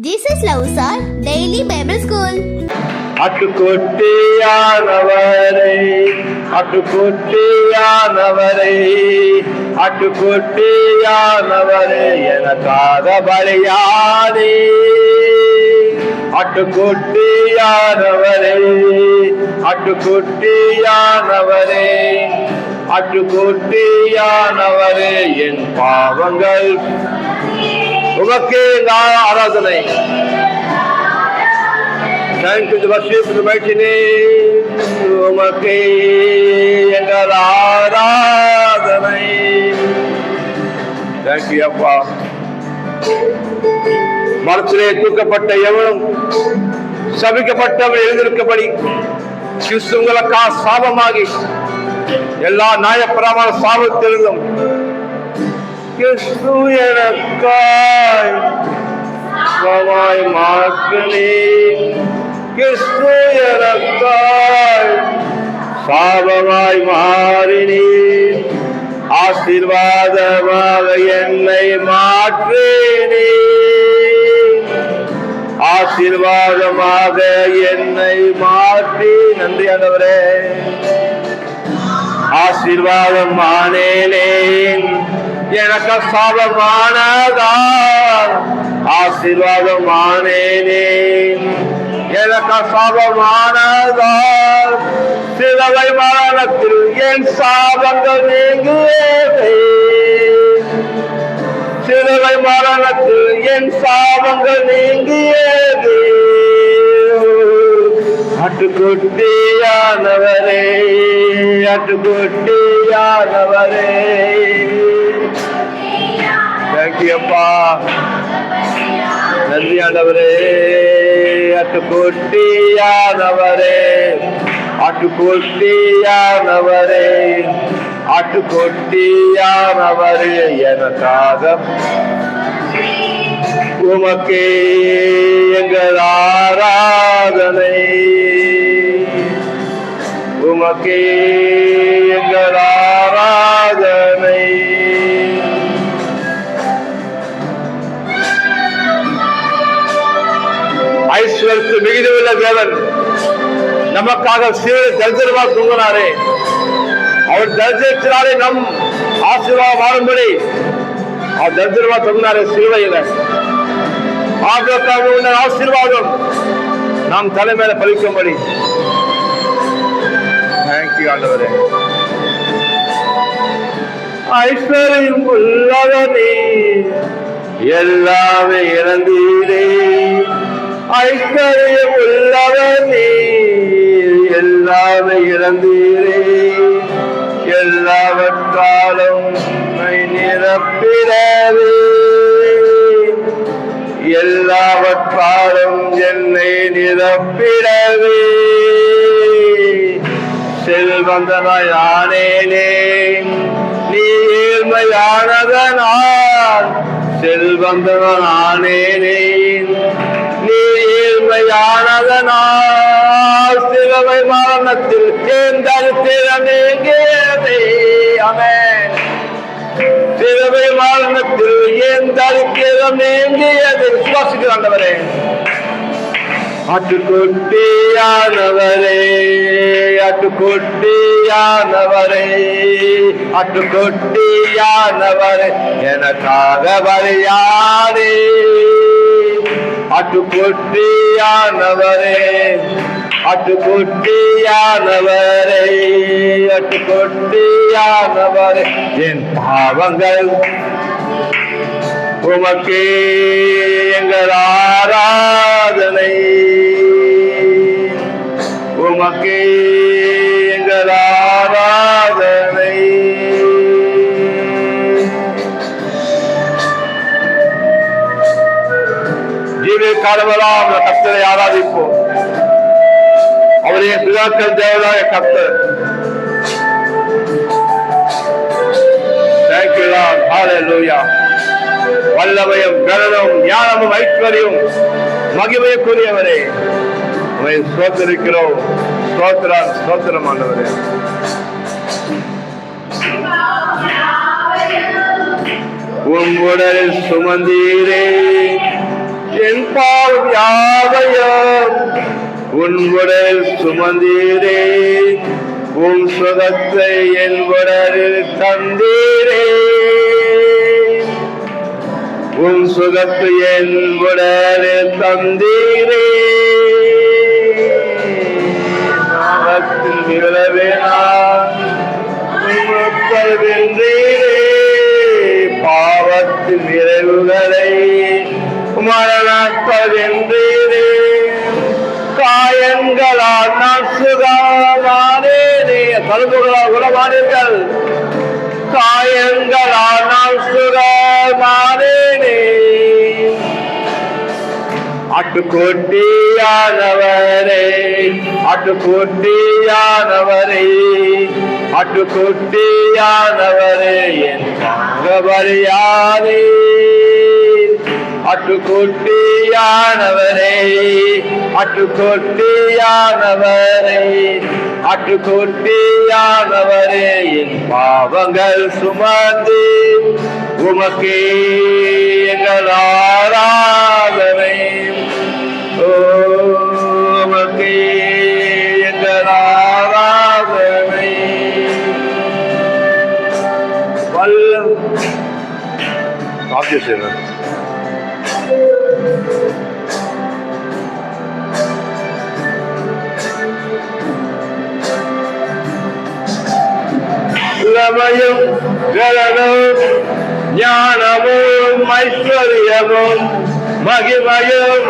Jesus loves our daily Bible school. அட்டுக்குட்டியானவரே அட்டுக்குட்டியானவரே அட்டுக்குட்டியானவரே எனக்காக பலியானே. அட்டுக்குட்டியானவரே அட்டுக்குட்டியானவரே அட்டுக்குட்டியானவரே என் பாவங்கள் உமக்கே ஆராதனை. Thank you to worship the mighty name. உமக்கே எங்கள் ஆராதனை. Thank you அப்பா. மரத்திலே தூக்கப்பட்ட எவனும் சபிக்கப்பட்டவன் எழுந்திருக்கபடி கிறிஸ்து உங்களுக்கா சாபமாகி எல்லா நியாயப்பிரமாண சாபத்திலிருந்தும் கிறிஸ்து எனக்காய் சாபமாய் மாற்றினீர். கிறிஸ்து எனக்காய் சாபமாய் மாறினீர். ஆசீர்வாதமாக என்னை மாற்றினீர். ஆசீர்வாதமாக என்னை மாற்றி நன்றி ஆண்டவரே. ஆசீர்வாதம் ஆனேனே எனக்கு சாபமானதால். ஆசீர்வாதம் ஆனேனே எனக்கு சாபமானதால். சிலுவை மரணத்தில் என் சாபங்கள் நீங்கியதே. சிலுவை மரணத்தில் என் சாபங்கள் நீங்கியதே. அட்டுக்குட்டியானவரே அட்டுக்குட்டியானவரே. தேங்க்யூப்பா நன்றி ஆண்டவரே. அட்டுக்குட்டியானவரே அட்டுக்குட்டியானவரே அட்டுக்குட்டியானவரே எனக்காக உமக்கே எங்கள் ஆராதனை. உமக்கே எங்கள் ஆராதனை. ஐஸ்வரத்து மிகுதியுள்ள தேவன் நமக்காக சீரல் தரிசனமா தூங்கினாரே. அவர் தரிசனத்தினாலே நம் ஆசீர்வாதம் வாழும்படி அவர் தரிசனமா தூங்கினாரே சிலுவையில. ஆசீர்வாதம் நாம் தலைமையில பலிக்கும்படி. தேங்க்யூ ஆண்டவரே. ஐஸ்வர்யம் உள்ளவனே எல்லாமே இறந்தீரே. ஐஸ்வர்யம் உள்ளவனே எல்லாமே இறந்தீரே. எல்லாவற்றாலும் நிரப்பிடவே. எல்லாவற்றாலும் என்னை நிரப்பிடவே. செல்வந்தனாய் ஆனேனே நீ ஏழ்மையானதனால். செல்வந்தனான் ஆனேனே நீ ஏழ்மையானதனால். சிலுவை மரணத்தில் என் தரித்திரம் நீங்கியதே. ஆமென். சிலுவை மரணத்தில் என் தரித்திரம் நீங்கியது. விசுவாசிக்கிற ஆண்டவரே. அட்டுக்குட்டியானவரே அட்டுக்குட்டியானவரே அட்டுக்குட்டியானவரே எனக்காக பலியானே. அட்டுக்குட்டியானவரே அட்டுக்குட்டியானவரே அட்டுக்குட்டியானவரே என் பாவங்கள் உமக்கே எங்கள் ஆராதனை. உமக்கே எங்கள் ஆராதனை. ஜீவிய காலமெல்லாம் கர்த்தரை ஆராதிப்போம். அவருடைய பிதாக்கள் தேவனாய கர்த்தர். Thank you Lord. Hallelujah. வல்லமையும் கனமும் ஞானமும் ஐஸ்வர்யம் மகிமைக்குரியவரே உம்மை ஸ்தோத்திரிக்கிறோம். ஸ்தோத்திரம் ஸ்தோத்திரம் ஆண்டவரே. உம்முடலில் சுமந்தீரே என் பாவம் யாவையும் உன் உடல் சுமந்தீரே, உன் சுகத்தை என் உடலில் தந்தீரே, உன் சுகத்தை என் உடலில் தந்தீரே. நாமத்தில் விழவே வென்றீரே, பாவத்தின் நிறைவுகளை மரணத்தால் வென்றீரே, காயங்களால் நான் சுகமானேனே. கழுவுகளால் குணமானீர்கள், காயங்களால் நான் சுகமானேனே. ஆட்டுக்குட்டியானவரே, ஆட்டுக்குட்டியானவரே, ஆட்டுக்குட்டியானவரே, என் பலியானே. ஆட்டுக்குட்டியானவரே, ஆட்டுக்குட்டியானவரே, ஆட்டுக்குட்டியானவரே, என் பாவங்கள் சுமந்து உமக்கே எங்கள் ஆராதனை. உமக்கே எங்கள் ஆராதனை. வல்லமையும் கலனும் ஞானமும் ஐஸ்வர்யமும் மகிமையும்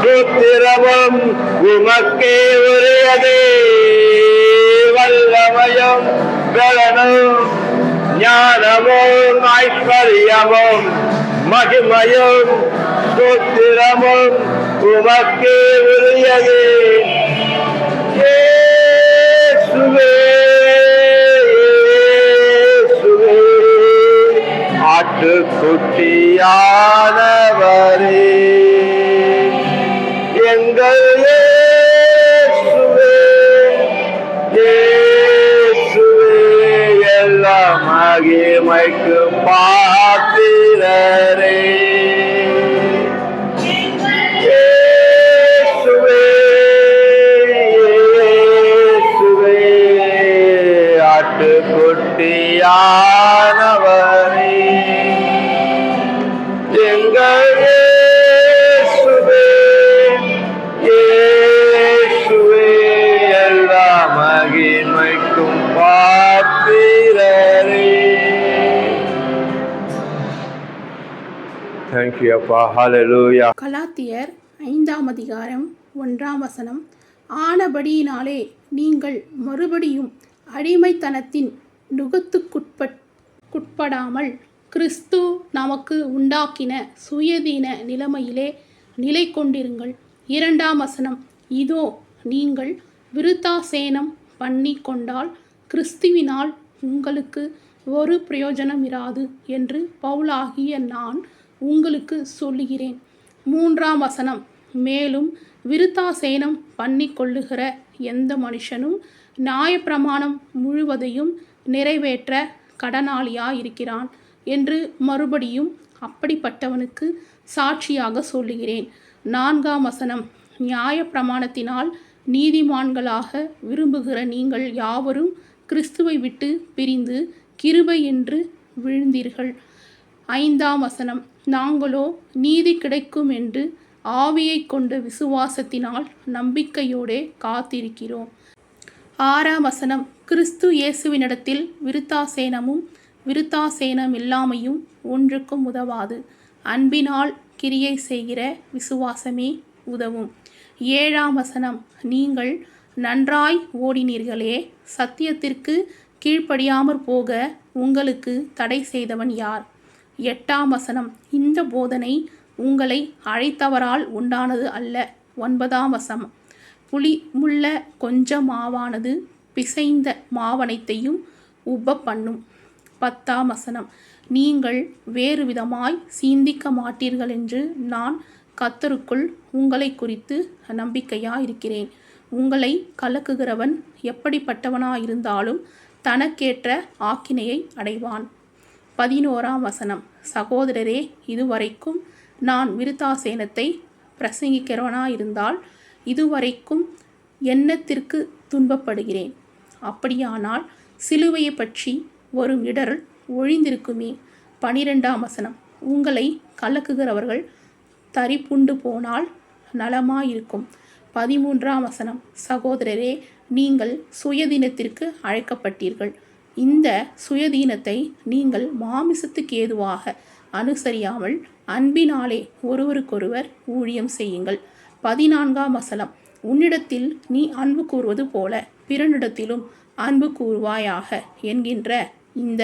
புத்திரமும் உமக்கே உரியதே. வல்லமையும் கலனும் ஞானமும் ஐஸ்வர்யமும் மகிமையும் புத்திரமும் உமக்கே உரியதே. இயேசுவே, இயேசுவே, ஆட்டுக்குட்டியானவரே, எங்கள் இயேசுவே, இயேசுவே, எல்லா மகிமைக்கு பாத்திரரே. இயேசுவே, இயேசுவே, ஆட்டுக்குட்டியானவரே, எங்கள் இயேசுவே, இயேசுவே, எல்லா மகிமைக்கும் பாத்திரரே. Thank you, அப்பா. Hallelujah. கலாத்தியர் 5:1 ஆனபடியினாலே நீங்கள் மறுபடியும் அடிமைத்தனத்தின் நுகத்துக்குட்படாமல் கிறிஸ்து நமக்கு உண்டாக்கின சுயதீன நிலைமையிலே நிலை கொண்டிருங்கள். 2 இதோ நீங்கள் விருத்தாசேனம் பண்ணி கொண்டால் கிறிஸ்துவினால் உங்களுக்கு ஒரு பிரயோஜனம் இராது என்று பவுலாகிய நான் உங்களுக்கு சொல்லுகிறேன். 3 மேலும் விருத்தாசேனம் பண்ணி கொள்ளுகிற எந்த மனுஷனும் நியாயப்பிரமாணம் முழுவதையும் நிறைவேற்ற கடனாளியாயிருக்கிறான் என்று மறுபடியும் அப்படிப்பட்டவனுக்கு சாட்சியாக சொல்லுகிறேன். 4 நியாயப்பிரமாணத்தினால் நீதிமான்களாக விரும்புகிற நீங்கள் யாவரும் கிறிஸ்துவை விட்டு பிரிந்து கிருபை என்று விழுந்தீர்கள். 5 நாங்களோ நீதி கிடைக்கும் என்று ஆவியை கொண்ட விசுவாசத்தினால் நம்பிக்கையோடே காத்திருக்கிறோம். 6 கிறிஸ்து இயேசுவினிடத்தில் விருத்தாசேனமும் விருத்தாசேனமில்லாமையும் ஒன்றுக்கும் உதவாது. அன்பினால் கிரியை செய்கிற விசுவாசமே உதவும். 7 நீங்கள் நன்றாய் ஓடினீர்களே, சத்தியத்திற்கு கீழ்ப்படியாமற் போக உங்களுக்கு தடை செய்தவன் யார்? 8 இந்த போதனை உங்களை அழைத்தவரால் உண்டானது அல்ல. 9 புளிமுள்ள கொஞ்சம் மாவானது பிசைந்த மாவனைத்தையும் உப்ப பண்ணும். 10 நீங்கள் வேறு விதமாய் சிந்திக்க மாட்டீர்கள் என்று நான் கர்த்தருக்குள் உங்களை குறித்து நம்பிக்கையாயிருக்கிறேன். உங்களை கலக்குகிறவன் எப்படிப்பட்டவனாயிருந்தாலும் தனக்கேற்ற ஆக்கினையை அடைவான். 11 சகோதரரே, இதுவரைக்கும் நான் விருத்தாசேனத்தை பிரசங்கிக்கிறவனாக இருந்தால் இதுவரைக்கும் எண்ணத்திற்கு துன்பப்படுகிறேன். அப்படியானால் சிலுவையை பற்றி வரும் இடரல் ஒழிந்திருக்குமே. 12ஆம் வசனம், உங்களை கலக்குகிறவர்கள் தரிப்புண்டு போனால் நலமாயிருக்கும். 13ஆம் வசனம், சகோதரரே, நீங்கள் சுயதீனத்திற்கு அழைக்கப்பட்டீர்கள். இந்த சுயதீனத்தை நீங்கள் மாமிசத்துக்கு ஏதுவாக அனுசரியாமல் அன்பினாலே ஒருவருக்கொருவர் ஊழியம் செய்யுங்கள். 14ஆம் வசனம், உன்னிடத்தில் நீ அன்பு கூறுவது போல பிறனிடத்திலும் அன்பு கூறுவாயாக என்கின்ற இந்த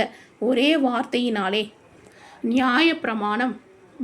ஒரே வார்த்தையினாலே நியாயப்பிரமாணம்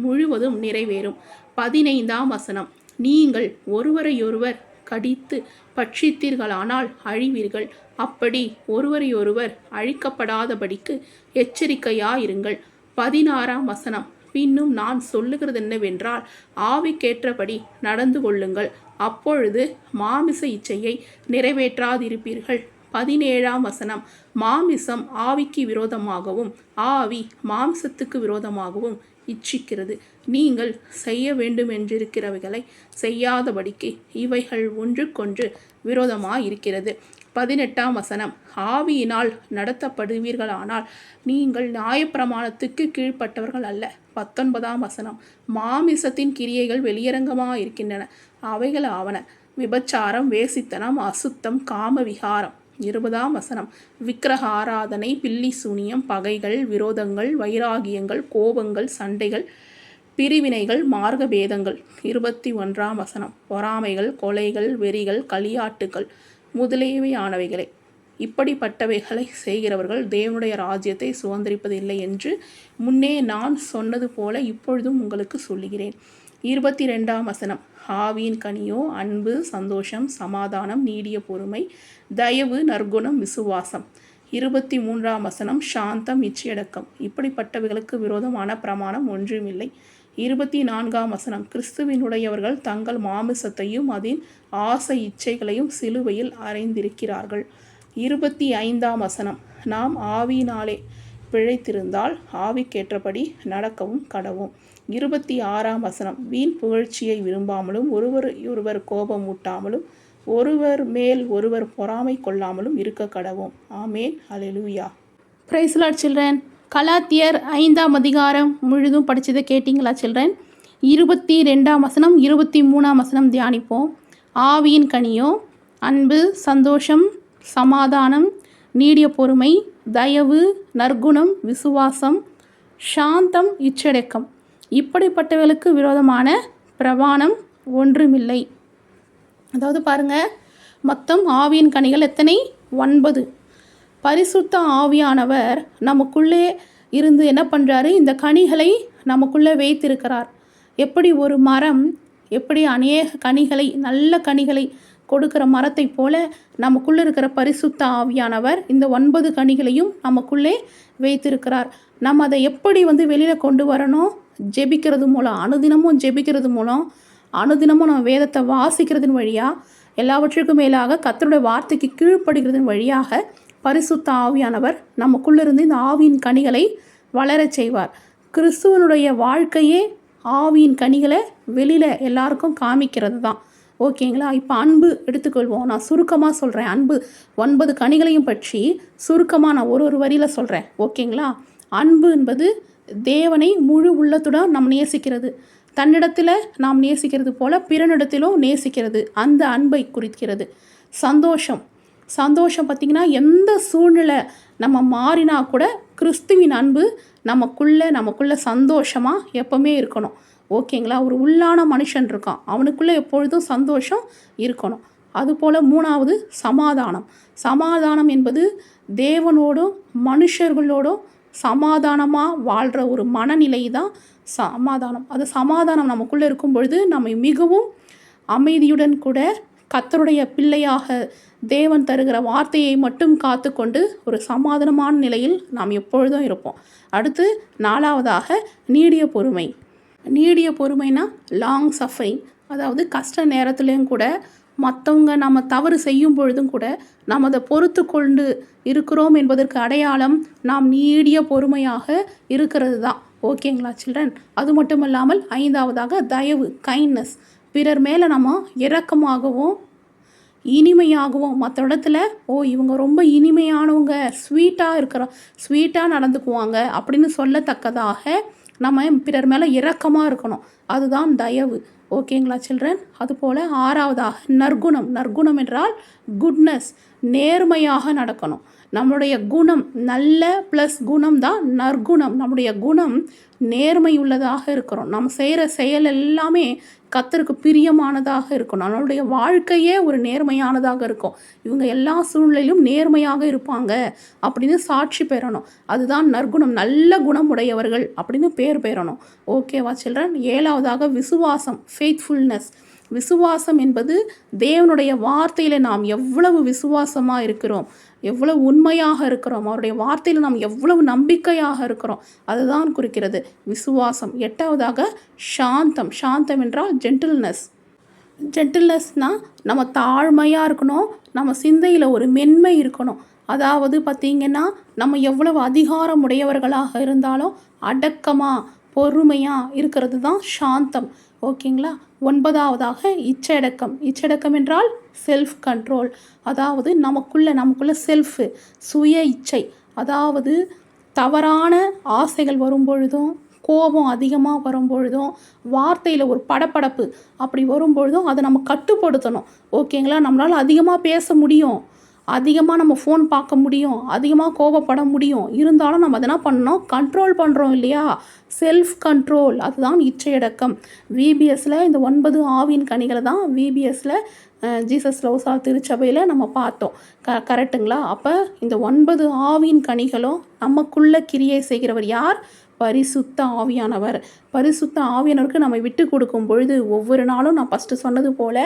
முழுவதும் நிறைவேறும். 15ஆம் வசனம், நீங்கள் ஒருவரையொருவர் கடித்து பட்சித்தீர்களானால் அழிவீர்கள். அப்படி ஒருவரையொருவர் அழிக்கப்படாதபடிக்கு எச்சரிக்கையாயிருங்கள். 16ஆம் வசனம், பின்னும் நான் சொல்லுகிறது என்னவென்றால் ஆவிக்கேற்றபடி நடந்து கொள்ளுங்கள், அப்பொழுது மாமிச இச்சையை நிறைவேற்றாதிருப்பீர்கள். 17ஆம் வசனம், மாமிசம் ஆவிக்கு விரோதமாகவும் ஆவி மாமிசத்துக்கு விரோதமாகவும் இச்சிக்கிறது. நீங்கள் செய்ய வேண்டுமென்றிருக்கிறவைகளை செய்யாதபடிக்கு இவைகள் ஒன்றுக்கொன்று விரோதமாயிருக்கிறது. 18ஆம் வசனம், ஆவியினால் நடத்தப்படுவீர்களானால் நீங்கள் நியாயப்பிரமாணத்துக்கு கீழ்ப்பட்டவர்கள் அல்ல. 19ஆம் வசனம், மாமிசத்தின் கிரியைகள் வெளியரங்கமாயிருக்கின்றன. அவைகள் ஆவன: விபச்சாரம், வேசித்தனம், அசுத்தம், காமவிகாரம். 20ஆம் வசனம், விக்கிரக ஆராதனை, பில்லி சூனியம், பகைகள், விரோதங்கள், வைராகியங்கள், கோபங்கள், சண்டைகள், பிரிவினைகள், மார்க்க பேதங்கள். 21ஆம் வசனம், பொறாமைகள், கொலைகள், வெறிகள், களியாட்டுகள் முதலியவையானவைகளே. இப்படிப்பட்டவைகளை செய்கிறவர்கள் தேவனுடைய ராஜ்யத்தை சுதந்திரிப்பதில்லை என்று முன்னே நான் சொன்னது போல இப்பொழுதும் உங்களுக்கு சொல்லுகிறேன். 22ஆம் வசனம், ஆவியின் கனியோ அன்பு, சந்தோஷம், சமாதானம், நீடிய பொறுமை, தயவு, நற்குணம், விசுவாசம். 23ஆம் வசனம், சாந்தம், இச்சையடக்கம். இப்படிப்பட்டவைகளுக்கு விரோதமான பிரமாணம் ஒன்றுமில்லை. 24ஆம் வசனம், கிறிஸ்துவினுடையவர்கள் தங்கள் மாமிசத்தையும் அதன் ஆசை இச்சைகளையும் சிலுவையில் அறைந்திருக்கிறார்கள். 25ஆம் வசனம், நாம் ஆவியினாலே பிழைத்திருந்தால் ஆவிக்கேற்றபடி நடக்கவும் கடவும். 26ஆம் வசனம், வீண் புகழ்ச்சியை விரும்பாமலும் ஒருவர் கோபம் ஊட்டாமலும் ஒருவர் மேல் ஒருவர் பொறாமை கொள்ளாமலும் இருக்க கடவும். ஆமேன். அல்லேலூயா. Praise the lord children. கலாத்தியர் 5ஆம் அதிகாரம் முழுதும் படித்ததை கேட்டிங்களா சில்ட்ரன்? 22ஆம் வசனம் 23ஆம் வசனம் தியானிப்போம். ஆவியின் கனியோ அன்பு, சந்தோஷம், சமாதானம், நீடிய பொறுமை, தயவு, நற்குணம், விசுவாசம், சாந்தம், இச்சையடக்கம். இப்படிப்பட்டவர்களுக்கு விரோதமான பிரமாணம் ஒன்றுமில்லை. அதாவது பாருங்கள், மொத்தம் ஆவியின் கனிகள் எத்தனை? 9. பரிசுத்த ஆவியானவர் நமக்குள்ளே இருந்து என்ன பண்ணுறாரு? இந்த கனிகளை நமக்குள்ளே வைத்திருக்கிறார். எப்படி ஒரு மரம் எப்படி அநேக கனிகளை, நல்ல கனிகளை கொடுக்குற மரத்தை போல நமக்குள்ளே இருக்கிற பரிசுத்த ஆவியானவர் இந்த 9 கனிகளையும் நமக்குள்ளே வைத்திருக்கிறார். நம்ம அதை எப்படி வெளியில் கொண்டு வரணும்? ஜெபிக்கிறது மூலம், அனுதினமும் ஜெபிக்கிறது மூலம், அனுதினமும் நம்ம வேதத்தை வாசிக்கிறதன் வழியாக, எல்லாவற்றுக்கும் மேலாக கர்த்தருடைய வார்த்தைக்கு கீழ்ப்படுகிறதன் வழியாக பரிசுத்த ஆவியானவர் நமக்குள்ளிருந்து இந்த ஆவியின் கனிகளை வளரச் செய்வார். கிறிஸ்துவனுடைய வாழ்க்கையே ஆவியின் கனிகளை வெளியில் எல்லாருக்கும் காமிக்கிறது தான். ஓகேங்களா? இப்போ அன்பு எடுத்துக்கொள்வோம். நான் சுருக்கமாக சொல்கிறேன். அன்பு 9 கனிகளையும் பற்றி சுருக்கமாக நான் ஒரு வரியில் சொல்கிறேன். ஓகேங்களா? அன்பு என்பது தேவனை முழு உள்ளத்துடன் நாம் நேசிக்கிறது. தன்னிடத்தில் நாம் நேசிக்கிறது போல பிறனிடத்திலும் நேசிக்கிறது. அந்த அன்பை குறிக்கிறது. சந்தோஷம் பார்த்திங்கன்னா, எந்த சூழ்நிலை நம்ம மாறினா கூட கிறிஸ்துவின் அன்பு நமக்குள்ளே சந்தோஷமாக எப்பவுமே இருக்கணும். ஓகேங்களா? ஒரு உள்ளான மனுஷன் இருக்கான், அவனுக்குள்ளே எப்பொழுதும் சந்தோஷம் இருக்கணும். அதுபோல் 3வது சமாதானம் என்பது தேவனோடும் மனுஷர்களோடும் சமாதானமாக வாழ்கிற ஒரு மனநிலை தான் சமாதானம். அது சமாதானம் நமக்குள்ளே இருக்கும் பொழுது நம்ம மிகவும் அமைதியுடன் கூட கர்த்தருடைய பிள்ளையாக தேவன் தருகிற வார்த்தையை மட்டும் காத்து கொண்டு ஒரு சமாதானமான நிலையில் நாம் எப்பொழுதும் இருப்போம். அடுத்து 4வதாக நீடிய பொறுமைனா லாங் சஃபரிங். அதாவது கஷ்ட நேரத்துலேயும் கூட மற்றவங்க நம்ம தவறு செய்யும் பொழுதும் கூட நாம் அதை பொறுத்து கொண்டு இருக்கிறோம் என்பதற்கு அடையாளம் நாம் நீடிய பொறுமையாக இருக்கிறது தான். ஓகேங்களா சில்ட்ரன்? அது மட்டும் இல்லாமல் 5வதாக தயவு, கைண்ட்னஸ். பிறர் மேலே நம்ம இரக்கமாகவும் இனிமையாகவும் மற்ற இடத்துல இவங்க ரொம்ப இனிமையானவங்க, ஸ்வீட்டாக நடந்துக்குவாங்க அப்படின்னு சொல்லத்தக்கதாக நம்ம பிறர் மேலே இரக்கமாக இருக்கணும். அதுதான் தயவு. ஓகேங்களா சில்ட்ரன்? அதுபோல் 6வதாக நற்குணம் என்றால் குட்னஸ், நேர்மையாக நடக்கணும். நம்மளுடைய குணம் நல்ல ப்ளஸ் குணம் தான் நற்குணம். நம்முடைய குணம் நேர்மை உள்ளதாக இருக்கிறோம். நம்ம செய்கிற செயல் எல்லாமே கர்த்தருக்கு பிரியமானதாக இருக்கணும். நம்மளுடைய வாழ்க்கையே ஒரு நேர்மையானதாக இருக்கும். இவங்க எல்லா சூழ்நிலையிலும் நேர்மையாக இருப்பாங்க அப்படின்னு சாட்சி பெறணும். அதுதான் நற்குணம், நல்ல குணமுடையவர்கள் அப்படின்னு பேர் பெறணும். ஓகேவா சில்ட்ரன்? 7வதாக விசுவாசம், ஃபெய்த்ஃபுல்னஸ். விசுவாசம் என்பது தேவனுடைய வார்த்தையில் நாம் எவ்வளவு விசுவாசமாக இருக்கிறோம், எவ்வளவு உண்மையாக இருக்கிறோம், அவருடைய வார்த்தையில் நாம் எவ்வளவு நம்பிக்கையாக இருக்கிறோம், அதுதான் குறிக்கிறது விசுவாசம். 8வதாக சாந்தம் என்றால் ஜென்டில்னஸ்னால் நம்ம தாழ்மையாக இருக்கணும், நம்ம சிந்தையில் ஒரு மென்மை இருக்கணும். அதாவது பார்த்திங்கன்னா நம்ம எவ்வளவு அதிகாரம் உடையவர்களாக இருந்தாலும் அடக்கமாக பொறுமையாக இருக்கிறது தான் சாந்தம். ஓகேங்களா? 9வதாக இச்சடக்கம் என்றால் செல்ஃப் கண்ட்ரோல். அதாவது நமக்குள்ள சுய இச்சை, அதாவது தவறான ஆசைகள் வரும்பொழுதும், கோபம் அதிகமாக வரும்பொழுதும், வார்த்தையில் ஒரு படபடப்பு அப்படி வரும்பொழுதும் அதை நம்ம கட்டுப்படுத்தணும். ஓகேங்களா? நம்மளால் அதிகமாக பேச முடியும், அதிகமாக நம்ம ஃபோன் பார்க்க முடியும், அதிகமாக கோபப்பட முடியும். இருந்தாலும் நம்ம அதெல்லாம் பண்ணோம், கண்ட்ரோல் பண்ணுறோம் இல்லையா? செல்ஃப் கண்ட்ரோல், அதுதான் இச்சையடக்கம். விபிஎஸ்சில் இந்த 9 ஆவியின் கனிகளை தான் விபிஎஸ்சில் ஜீசஸ் லவ்ஸ் ஆல் திருச்சபையில் நம்ம பார்த்தோம். கரெக்டுங்களா? அப்போ இந்த 9 ஆவியின் கனிகளும் நமக்குள்ள கிரியை செய்கிறவர் யார்? பரிசுத்த ஆவியானவர். பரிசுத்த ஆவியானவருக்கு நம்ம விட்டு கொடுக்கும் பொழுது ஒவ்வொரு நாளும் நான் ஃபஸ்ட்டு சொன்னது போல்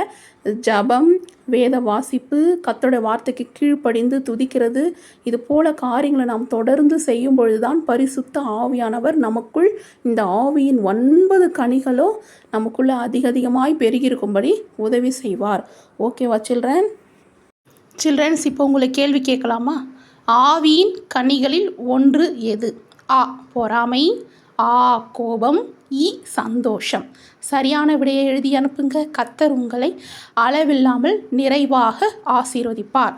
ஜபம், வேத வாசிப்பு, கர்த்தருடைய வார்த்தைக்கு கீழ்ப்படிந்து துதிக்கிறது, இது போல காரியங்களை நாம் தொடர்ந்து செய்யும் பொழுது தான் பரிசுத்த ஆவியானவர் நமக்குள் இந்த ஆவியின் 9 கனிகளும் நமக்குள்ளே அதிகமாய் பெருகியிருக்கும்படி உதவி செய்வார். ஓகேவா சில்ட்ரன்ஸ்? இப்போ உங்களை கேள்வி கேட்கலாமா? ஆவியின் கனிகளில் ஒன்று எது? ஆ பொறாமை, ஆ கோபம், இ சந்தோஷம். சரியான விடையை எழுதி அனுப்புங்க. கர்த்தர் உங்களை அளவில்லாமல் நிறைவாக ஆசீர்வதிப்பார்.